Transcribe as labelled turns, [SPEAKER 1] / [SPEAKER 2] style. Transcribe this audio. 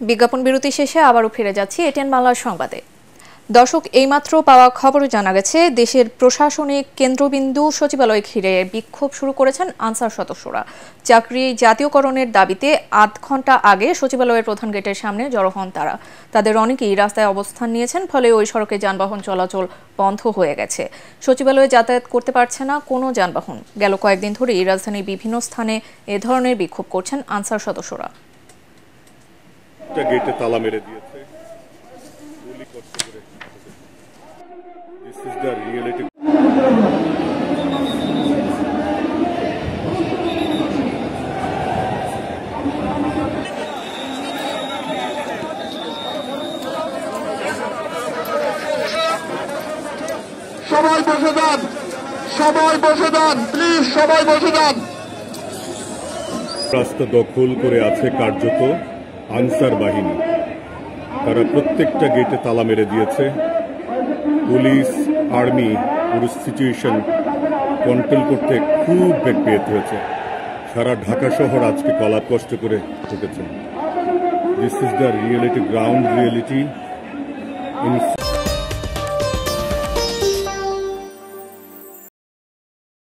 [SPEAKER 1] বিজ্ঞাপন বিরতি শেষে আবারও ফিরে যাচ্ছি এটিএন বাংলার সংবাদে। দর্শক, এইমাত্র পাওয়া খবরে জানা গেছে দেশের প্রশাসনিক কেন্দ্রবিন্দু সচিবালয় ঘিরে বিক্ষোভ শুরু করেছেন আনসার সদস্যরা। চাকরি জাতীয়করণের দাবিতে আধ ঘন্টা আগে সচিবালয়ের প্রধান গেটের সামনে জড়ো হন তারা। তাদের অনেকেই রাস্তায় অবস্থান নিয়েছেন, ফলে ওই সড়কে যানবাহন চলাচল বন্ধ হয়ে গেছে। সচিবালয়ে যাতায়াত করতে পারছে না কোনো যানবাহন। গেল কয়েকদিন ধরেই রাজধানীর বিভিন্ন স্থানে এ ধরনের বিক্ষোভ করছেন আনসার সদস্যরা।
[SPEAKER 2] গেটে তালা মেরে দিয়েছে। This is the reality.
[SPEAKER 3] সবাই বসে যান, সবাই বসে যান, প্লিজ সবাই বসে যান।
[SPEAKER 2] রাস্তা দখল করে আছে কার্যত আনসার বাহিনী। তারা প্রত্যেকটা গেটে তালা মেরে দিয়েছে। পুলিশ, আর্মি পুরো সিচুয়েশন কন্ট্রোল করতে খুব বেগ পেতে হয়েছে। সারা ঢাকা শহর আজকে কলার কষ্ট করে ঢুকেছে। This is the reality, ground reality in